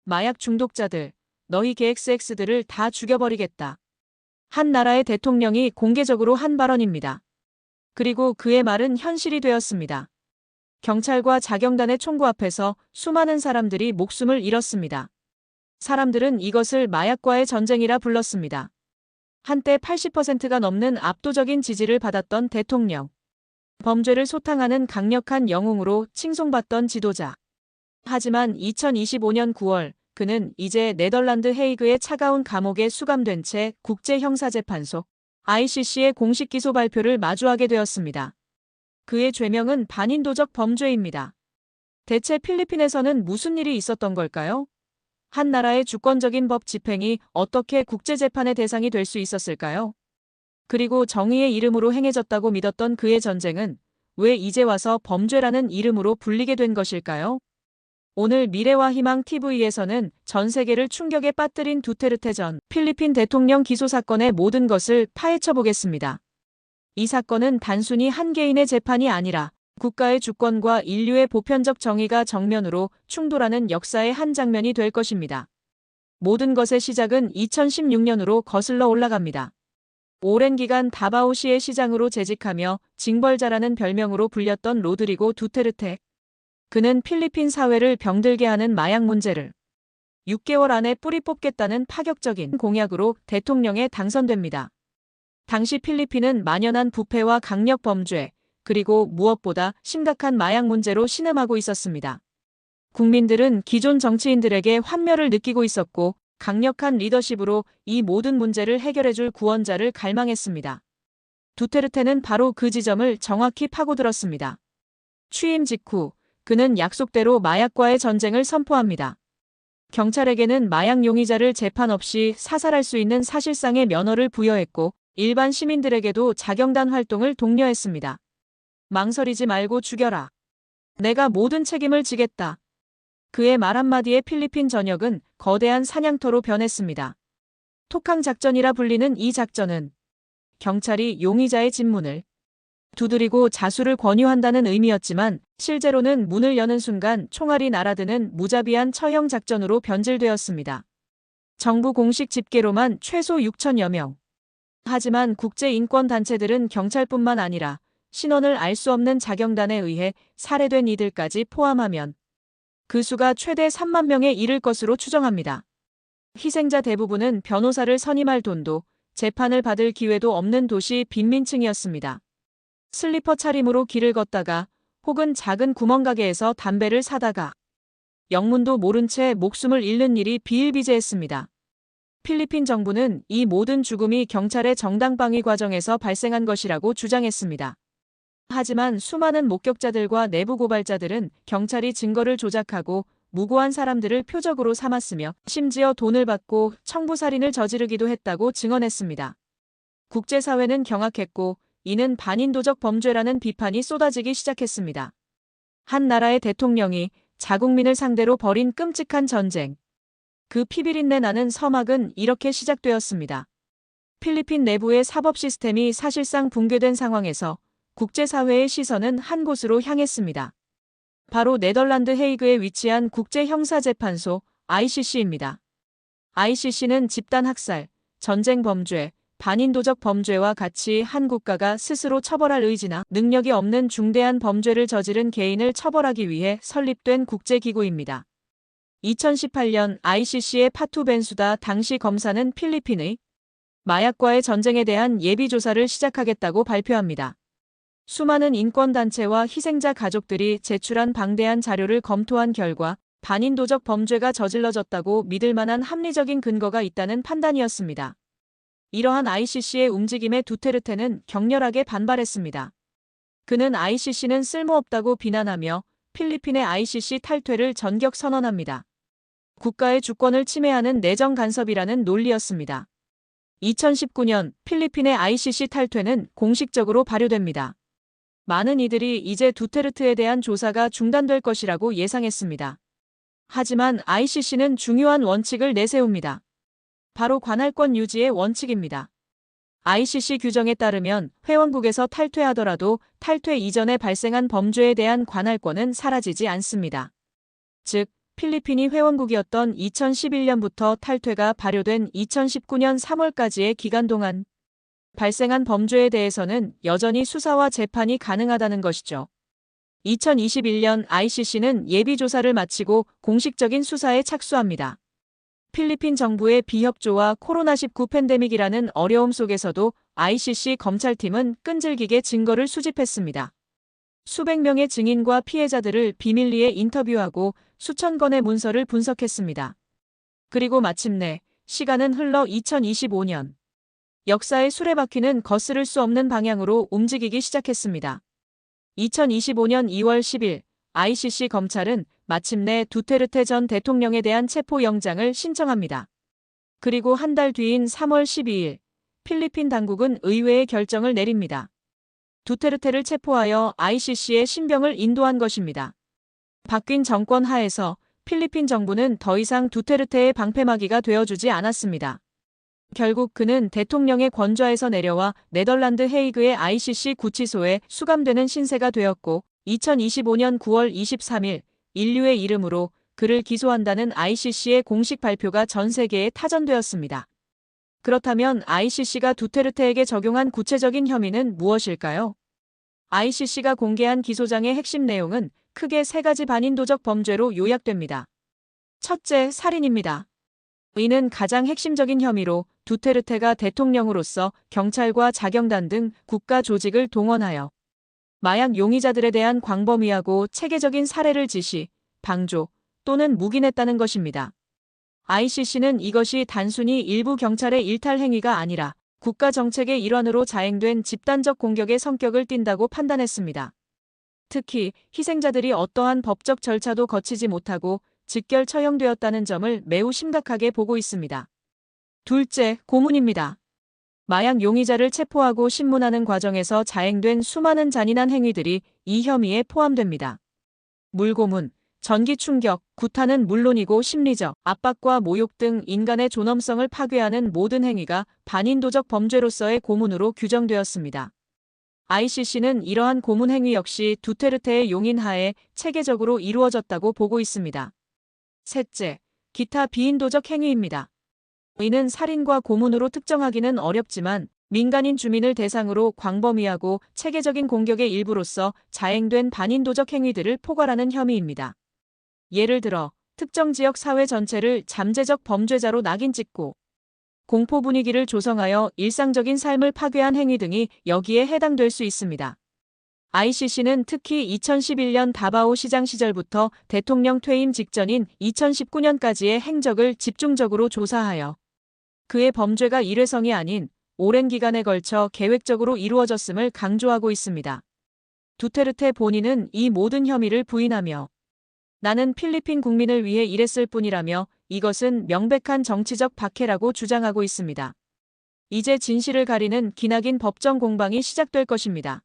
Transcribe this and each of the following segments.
마약 중독자들, 너희 KXX들을 다 죽여버리겠다. 한 나라의 대통령이 공개적으로 한 발언입니다. 그리고 그의 말은 현실이 되었습니다. 경찰과 자경단의 총구 앞에서 수많은 사람들이 목숨을 잃었습니다. 사람들은 이것을 마약과의 전쟁이라 불렀습니다. 한때 80%가 넘는 압도적인 지지를 받았던 대통령. 범죄를 소탕하는 강력한 영웅으로 칭송받던 지도자. 하지만 2025년 9월 그는 이제 네덜란드 헤이그의 차가운 감옥에 수감된 채 국제형사재판소 ICC의 공식 기소 발표를 마주하게 되었습니다. 그의 죄명은 반인도적 범죄입니다. 대체 필리핀에서는 무슨 일이 있었던 걸까요? 한 나라의 주권적인 법 집행이 어떻게 국제재판의 대상이 될 수 있었을까요? 그리고 정의의 이름으로 행해졌다고 믿었던 그의 전쟁은 왜 이제 와서 범죄라는 이름으로 불리게 된 것일까요? 오늘 미래와 희망 TV에서는 전 세계를 충격에 빠뜨린 두테르테 전 필리핀 대통령 기소 사건의 모든 것을 파헤쳐 보겠습니다. 이 사건은 단순히 한 개인의 재판이 아니라 국가의 주권과 인류의 보편적 정의가 정면으로 충돌하는 역사의 한 장면이 될 것입니다. 모든 것의 시작은 2016년으로 거슬러 올라갑니다. 오랜 기간 다바오시의 시장으로 재직하며 징벌자라는 별명으로 불렸던 로드리고 두테르테. 그는 필리핀 사회를 병들게 하는 마약 문제를 6개월 안에 뿌리 뽑겠다는 파격적인 공약으로 대통령에 당선됩니다. 당시 필리핀은 만연한 부패와 강력 범죄, 그리고 무엇보다 심각한 마약 문제로 신음하고 있었습니다. 국민들은 기존 정치인들에게 환멸을 느끼고 있었고 강력한 리더십으로 이 모든 문제를 해결해줄 구원자를 갈망했습니다. 두테르테는 바로 그 지점을 정확히 파고들었습니다. 취임 직후 그는 약속대로 마약과의 전쟁을 선포합니다. 경찰에게는 마약 용의자를 재판 없이 사살할 수 있는 사실상의 면허를 부여했고 일반 시민들에게도 자경단 활동을 독려했습니다. 망설이지 말고 죽여라. 내가 모든 책임을 지겠다. 그의 말 한마디에 필리핀 전역은 거대한 사냥터로 변했습니다. 톡항 작전이라 불리는 이 작전은 경찰이 용의자의 집문을 두드리고 자수를 권유한다는 의미였지만 실제로는 문을 여는 순간 총알이 날아드는 무자비한 처형 작전으로 변질되었습니다. 정부 공식 집계로만 최소 6천여 명. 하지만 국제인권단체들은 경찰뿐만 아니라 신원을 알 수 없는 자경단에 의해 살해된 이들까지 포함하면 그 수가 최대 3만 명에 이를 것으로 추정합니다. 희생자 대부분은 변호사를 선임할 돈도 재판을 받을 기회도 없는 도시 빈민층이었습니다. 슬리퍼 차림으로 길을 걷다가 혹은 작은 구멍가게에서 담배를 사다가 영문도 모른 채 목숨을 잃는 일이 비일비재했습니다. 필리핀 정부는 이 모든 죽음이 경찰의 정당방위 과정에서 발생한 것이라고 주장했습니다. 하지만 수많은 목격자들과 내부 고발자들은 경찰이 증거를 조작하고 무고한 사람들을 표적으로 삼았으며 심지어 돈을 받고 청부살인을 저지르기도 했다고 증언했습니다. 국제사회는 경악했고 이는 반인도적 범죄라는 비판이 쏟아지기 시작했습니다. 한 나라의 대통령이 자국민을 상대로 벌인 끔찍한 전쟁. 그 피비린내 나는 서막은 이렇게 시작되었습니다. 필리핀 내부의 사법 시스템이 사실상 붕괴된 상황에서 국제사회의 시선은 한 곳으로 향했습니다. 바로 네덜란드 헤이그에 위치한 국제형사재판소 ICC입니다. ICC는 집단 학살, 전쟁 범죄, 반인도적 범죄와 같이 한 국가가 스스로 처벌할 의지나 능력이 없는 중대한 범죄를 저지른 개인을 처벌하기 위해 설립된 국제기구입니다. 2018년 ICC의 파투 벤수다 당시 검사는 필리핀의 마약과의 전쟁에 대한 예비조사를 시작하겠다고 발표합니다. 수많은 인권단체와 희생자 가족들이 제출한 방대한 자료를 검토한 결과 반인도적 범죄가 저질러졌다고 믿을 만한 합리적인 근거가 있다는 판단이었습니다. 이러한 ICC의 움직임에 두테르테는 격렬하게 반발했습니다. 그는 ICC는 쓸모없다고 비난하며 필리핀의 ICC 탈퇴를 전격 선언합니다. 국가의 주권을 침해하는 내정 간섭이라는 논리였습니다. 2019년 필리핀의 ICC 탈퇴는 공식적으로 발효됩니다. 많은 이들이 이제 두테르테에 대한 조사가 중단될 것이라고 예상했습니다. 하지만 ICC는 중요한 원칙을 내세웁니다. 바로 관할권 유지의 원칙입니다. ICC 규정에 따르면 회원국에서 탈퇴하더라도 탈퇴 이전에 발생한 범죄에 대한 관할권은 사라지지 않습니다. 즉, 필리핀이 회원국이었던 2011년부터 탈퇴가 발효된 2019년 3월까지의 기간 동안 발생한 범죄에 대해서는 여전히 수사와 재판이 가능하다는 것이죠. 2021년 ICC는 예비조사를 마치고 공식적인 수사에 착수합니다. 필리핀 정부의 비협조와 코로나19 팬데믹이라는 어려움 속에서도 ICC 검찰팀은 끈질기게 증거를 수집했습니다. 수백 명의 증인과 피해자들을 비밀리에 인터뷰하고 수천 건의 문서를 분석했습니다. 그리고 마침내 시간은 흘러 2025년. 역사의 수레바퀴는 거스를 수 없는 방향으로 움직이기 시작했습니다. 2025년 2월 10일 ICC 검찰은 마침내 두테르테 전 대통령에 대한 체포영장을 신청합니다. 그리고 한 달 뒤인 3월 12일 필리핀 당국은 의외의 결정을 내립니다. 두테르테를 체포하여 ICC의 신병을 인도한 것입니다. 바뀐 정권 하에서 필리핀 정부는 더 이상 두테르테의 방패막이가 되어주지 않았습니다. 결국 그는 대통령의 권좌에서 내려와 네덜란드 헤이그의 ICC 구치소에 수감되는 신세가 되었고 2025년 9월 23일 인류의 이름으로 그를 기소한다는 ICC의 공식 발표가 전 세계에 타전되었습니다. 그렇다면 ICC가 두테르테에게 적용한 구체적인 혐의는 무엇일까요? ICC가 공개한 기소장의 핵심 내용은 크게 세 가지 반인도적 범죄로 요약됩니다. 첫째, 살인입니다. 이는 가장 핵심적인 혐의로 두테르테가 대통령으로서 경찰과 자경단 등 국가 조직을 동원하여 마약 용의자들에 대한 광범위하고 체계적인 살해를 지시, 방조 또는 묵인했다는 것입니다. ICC는 이것이 단순히 일부 경찰의 일탈 행위가 아니라 국가 정책의 일환으로 자행된 집단적 공격의 성격을 띈다고 판단했습니다. 특히 희생자들이 어떠한 법적 절차도 거치지 못하고 즉결 처형되었다는 점을 매우 심각하게 보고 있습니다. 둘째, 고문입니다. 마약 용의자를 체포하고 신문하는 과정에서 자행된 수많은 잔인한 행위들이 이 혐의에 포함됩니다. 물고문, 전기 충격, 구타는 물론이고 심리적 압박과 모욕 등 인간의 존엄성을 파괴하는 모든 행위가 반인도적 범죄로서의 고문으로 규정되었습니다. ICC는 이러한 고문 행위 역시 두테르테의 용인하에 체계적으로 이루어졌다고 보고 있습니다. 셋째, 기타 비인도적 행위입니다. 이는 살인과 고문으로 특정하기는 어렵지만 민간인 주민을 대상으로 광범위하고 체계적인 공격의 일부로서 자행된 반인도적 행위들을 포괄하는 혐의입니다. 예를 들어 특정 지역 사회 전체를 잠재적 범죄자로 낙인 찍고 공포 분위기를 조성하여 일상적인 삶을 파괴한 행위 등이 여기에 해당될 수 있습니다. ICC는 특히 2011년 다바오 시장 시절부터 대통령 퇴임 직전인 2019년까지의 행적을 집중적으로 조사하여 그의 범죄가 일회성이 아닌 오랜 기간에 걸쳐 계획적으로 이루어졌음을 강조하고 있습니다. 두테르테 본인은 이 모든 혐의를 부인하며 나는 필리핀 국민을 위해 일했을 뿐이라며 이것은 명백한 정치적 박해라고 주장하고 있습니다. 이제 진실을 가리는 기나긴 법정 공방이 시작될 것입니다.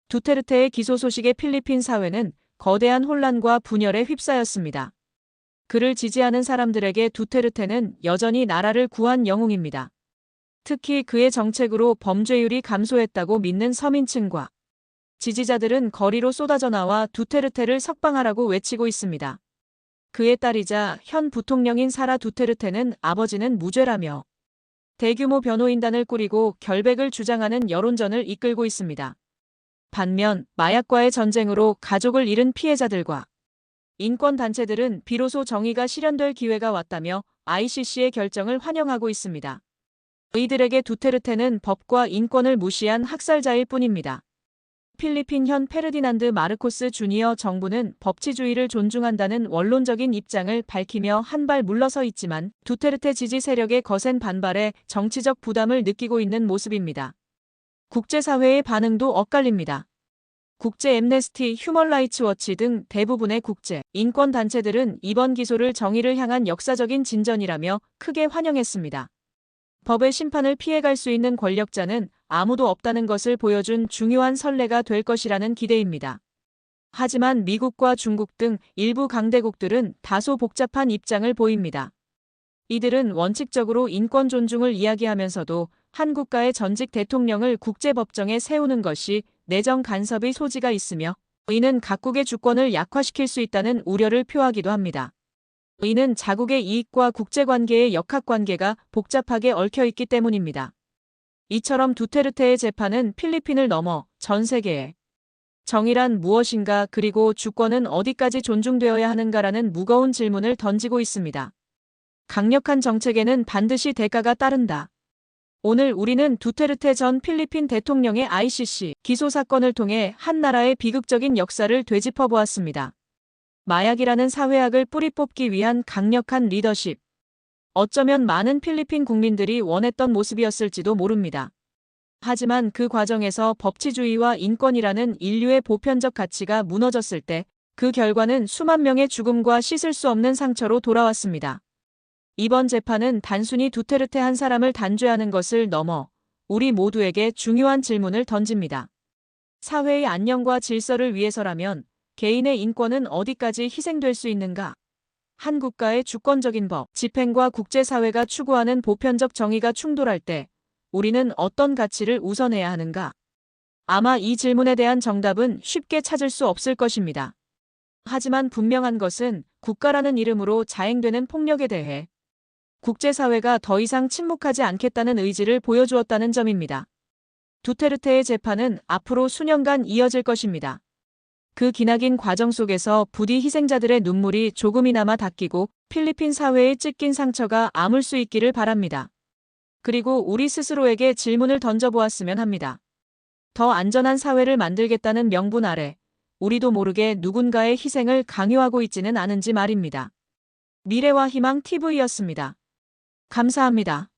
두테르테의 기소 소식에 필리핀 사회는 거대한 혼란과 분열에 휩싸였습니다. 그를 지지하는 사람들에게 두테르테는 여전히 나라를 구한 영웅입니다. 특히 그의 정책으로 범죄율이 감소했다고 믿는 서민층과 지지자들은 거리로 쏟아져 나와 두테르테를 석방하라고 외치고 있습니다. 그의 딸이자 현 부통령인 사라 두테르테는 아버지는 무죄라며 대규모 변호인단을 꾸리고 결백을 주장하는 여론전을 이끌고 있습니다. 반면 마약과의 전쟁으로 가족을 잃은 피해자들과 인권단체들은 비로소 정의가 실현될 기회가 왔다며 ICC의 결정을 환영하고 있습니다. 이들에게 두테르테는 법과 인권을 무시한 학살자일 뿐입니다. 필리핀 현 페르디난드 마르코스 주니어 정부는 법치주의를 존중한다는 원론적인 입장을 밝히며 한 발 물러서 있지만 두테르테 지지 세력의 거센 반발에 정치적 부담을 느끼고 있는 모습입니다. 국제사회의 반응도 엇갈립니다. 국제 앰네스티, 휴먼 라이츠 워치 등 대부분의 국제 인권단체들은 이번 기소를 정의를 향한 역사적인 진전이라며 크게 환영했습니다. 법의 심판을 피해갈 수 있는 권력자는 아무도 없다는 것을 보여준 중요한 선례가 될 것이라는 기대입니다. 하지만 미국과 중국 등 일부 강대국들은 다소 복잡한 입장을 보입니다. 이들은 원칙적으로 인권 존중을 이야기하면서도 한 국가의 전직 대통령을 국제법정에 세우는 것이 내정 간섭의 소지가 있으며 이는 각국의 주권을 약화시킬 수 있다는 우려를 표하기도 합니다. 이는 자국의 이익과 국제관계의 역학관계가 복잡하게 얽혀 있기 때문입니다. 이처럼 두테르테의 재판은 필리핀을 넘어 전 세계에 정의란 무엇인가 그리고 주권은 어디까지 존중되어야 하는가라는 무거운 질문을 던지고 있습니다. 강력한 정책에는 반드시 대가가 따른다. 오늘 우리는 두테르테 전 필리핀 대통령의 ICC 기소 사건을 통해 한 나라의 비극적인 역사를 되짚어 보았습니다. 마약이라는 사회악을 뿌리 뽑기 위한 강력한 리더십. 어쩌면 많은 필리핀 국민들이 원했던 모습이었을지도 모릅니다. 하지만 그 과정에서 법치주의와 인권이라는 인류의 보편적 가치가 무너졌을 때 그 결과는 수만 명의 죽음과 씻을 수 없는 상처로 돌아왔습니다. 이번 재판은 단순히 두테르테 한 사람을 단죄하는 것을 넘어 우리 모두에게 중요한 질문을 던집니다. 사회의 안녕과 질서를 위해서라면 개인의 인권은 어디까지 희생될 수 있는가? 한 국가의 주권적인 법, 집행과 국제사회가 추구하는 보편적 정의가 충돌할 때 우리는 어떤 가치를 우선해야 하는가? 아마 이 질문에 대한 정답은 쉽게 찾을 수 없을 것입니다. 하지만 분명한 것은 국가라는 이름으로 자행되는 폭력에 대해 국제사회가 더 이상 침묵하지 않겠다는 의지를 보여주었다는 점입니다. 두테르테의 재판은 앞으로 수년간 이어질 것입니다. 그 기나긴 과정 속에서 부디 희생자들의 눈물이 조금이나마 닦이고 필리핀 사회의 찢긴 상처가 아물 수 있기를 바랍니다. 그리고 우리 스스로에게 질문을 던져보았으면 합니다. 더 안전한 사회를 만들겠다는 명분 아래 우리도 모르게 누군가의 희생을 강요하고 있지는 않은지 말입니다. 미래와 희망 TV였습니다. 감사합니다.